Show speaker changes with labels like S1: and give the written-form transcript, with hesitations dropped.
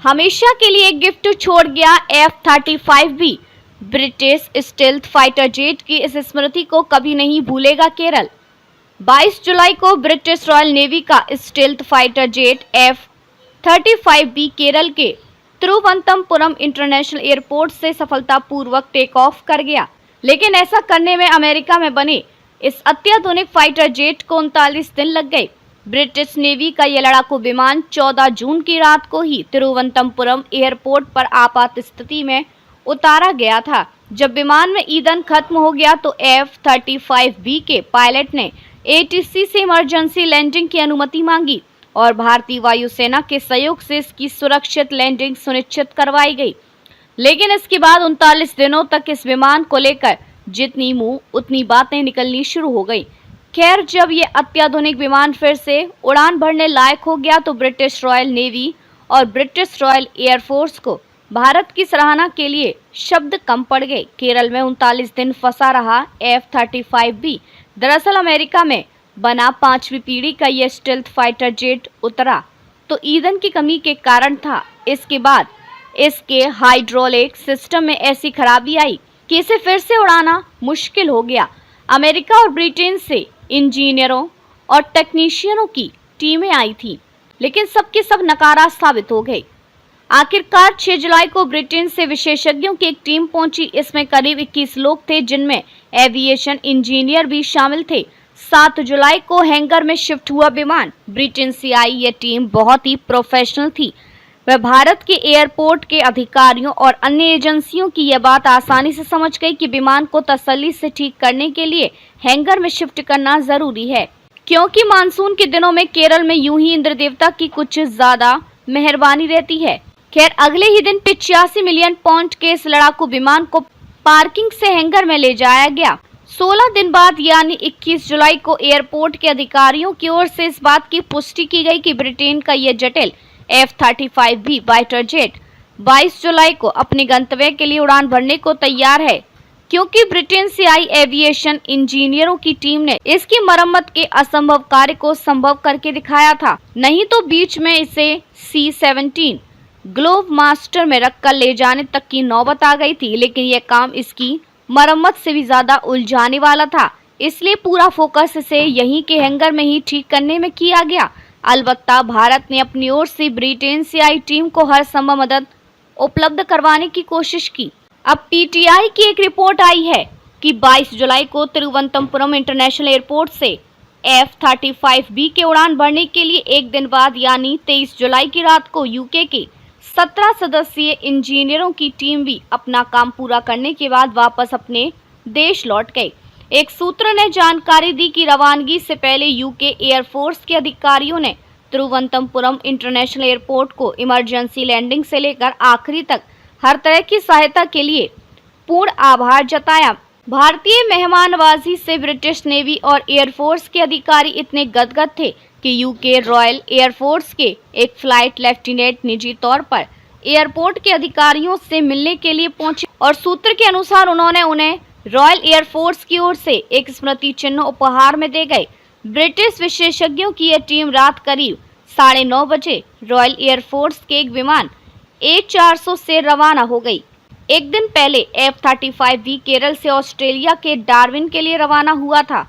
S1: हमेशा के लिए गिफ्ट छोड़ गया F-35B। British stealth fighter jet की इस स्मृति को कभी नहीं भूलेगा केरल। 22 जुलाई को ब्रिटिश रॉयल नेवी का stealth fighter jet F-35B Kerala के तिरुवनंतपुरम इंटरनेशनल एयरपोर्ट से सफलतापूर्वक टेक ऑफ कर गया। लेकिन ऐसा करने में अमेरिका में बने इस अत्याधुनिक फाइटर जेट को 39 दिन लग गए। ब्रिटिश नेवी का यह लड़ाकू विमान 14 जून की रात को ही तिरुवनंतपुरम एयरपोर्ट पर आपात स्थिति में उतारा गया था। जब विमान में ईंधन खत्म हो गया तो F-35B के पायलट ने ATC से इमरजेंसी लैंडिंग की अनुमति मांगी और भारतीय वायुसेना के सहयोग से इसकी सुरक्षित लैंडिंग सुनिश्चित करवाई गई। लेकिन इसके बाद 39 दिनों तक इस विमान को लेकर जितनी मुंह उतनी बातें निकलनी शुरू हो गई। खैर, जब ये अत्याधुनिक विमान फिर से उड़ान भरने लायक हो गया तो ब्रिटिश रॉयल नेवी और ब्रिटिश रॉयल एयरफोर्स को भारत की सराहना के लिए शब्द कम पड़ गए। केरल में 39 दिन फंसा रहा F-35B दरअसल अमेरिका में बना 5वीं पीढ़ी का यह स्टेल्थ फाइटर जेट उतरा तो ईंधन की कमी के कारण था। इसके बाद इसके हाइड्रोलिक सिस्टम में ऐसी खराबी आई कि इसे फिर से उड़ाना मुश्किल हो गया। अमेरिका और ब्रिटेन से इंजीनियरों और टेक्नीशियनों की टीमें आई थी, लेकिन सबके सब नकारा साबित हो गए। आखिरकार 6 जुलाई को ब्रिटेन से विशेषज्ञों की एक टीम पहुंची। इसमें करीब 21 लोग थे, जिनमें एविएशन इंजीनियर भी शामिल थे। 7 जुलाई को हैंगर में शिफ्ट हुआ विमान। ब्रिटेन से आई यह टीम बहुत ही प्रोफेशनल थी। वह भारत के एयरपोर्ट के अधिकारियों और अन्य एजेंसियों की यह बात आसानी से समझ गई कि विमान को तसल्ली से ठीक करने के लिए हैंगर में शिफ्ट करना जरूरी है, क्योंकि मानसून के दिनों में केरल में यूं ही इंद्र देवता की कुछ ज्यादा मेहरबानी रहती है। खैर, अगले ही दिन 85 मिलियन पाउंड के इस लड़ाकू विमान को पार्किंग से हैंगर में ले जाया गया। 16 दिन बाद यानी 21 जुलाई को एयरपोर्ट के अधिकारियों की ओर से इस बात की पुष्टि की गई कि ब्रिटेन का यह जटिल F-35B फाइटर जेट 22 जुलाई को अपने गंतव्य के लिए उड़ान भरने को तैयार है, क्योंकि ब्रिटेन से आई एविएशन इंजीनियरों की टीम ने इसकी मरम्मत के असंभव कार्य को संभव करके दिखाया था। नहीं तो बीच में इसे C-17 ग्लोब मास्टर में रखकर ले जाने तक की नौबत आ गई थी, लेकिन यह काम इसकी मरम्मत से भी ज्यादा उलझाने वाला था। इसलिए पूरा फोकस इसे यहीं के हैंगर में ही ठीक करने में किया गया। अलबत्ता भारत ने अपनी ओर से ब्रिटेन से आई टीम को हर संभव मदद उपलब्ध करवाने की कोशिश की। अब PTI की एक रिपोर्ट आई है कि 22 जुलाई को तिरुवनंतपुरम इंटरनेशनल एयरपोर्ट से F-35B के उड़ान भरने के लिए एक दिन बाद यानी 23 जुलाई की रात को यूके के 17 सदस्यीय इंजीनियरों की टीम भी अपना काम पूरा करने के बाद वापस अपने देश लौट गए। एक सूत्र ने जानकारी दी कि रवानगी से पहले यूके एयरफोर्स के अधिकारियों ने तिरुवनंतपुरम इंटरनेशनल एयरपोर्ट को इमरजेंसी लैंडिंग से लेकर आखिरी तक हर तरह की सहायता के लिए पूर्ण आभार जताया। भारतीय मेहमाननवाजी से ब्रिटिश नेवी और एयरफोर्स के अधिकारी इतने गदगद थे कि यूके रॉयल एयरफोर्स के एक फ्लाइट लेफ्टिनेंट निजी तौर पर एयरपोर्ट के अधिकारियों से मिलने के लिए पहुंचे और सूत्र के अनुसार उन्होंने उन्हें रॉयल एयरफोर्स की ओर से एक स्मृति चिन्ह उपहार में दे गए। ब्रिटिश विशेषज्ञों की यह टीम रात करीब 9:30 बजे रॉयल एयरफोर्स के एक विमान A400 से रवाना हो गई। एक दिन पहले F-35B केरल से ऑस्ट्रेलिया के डार्विन के लिए रवाना हुआ था।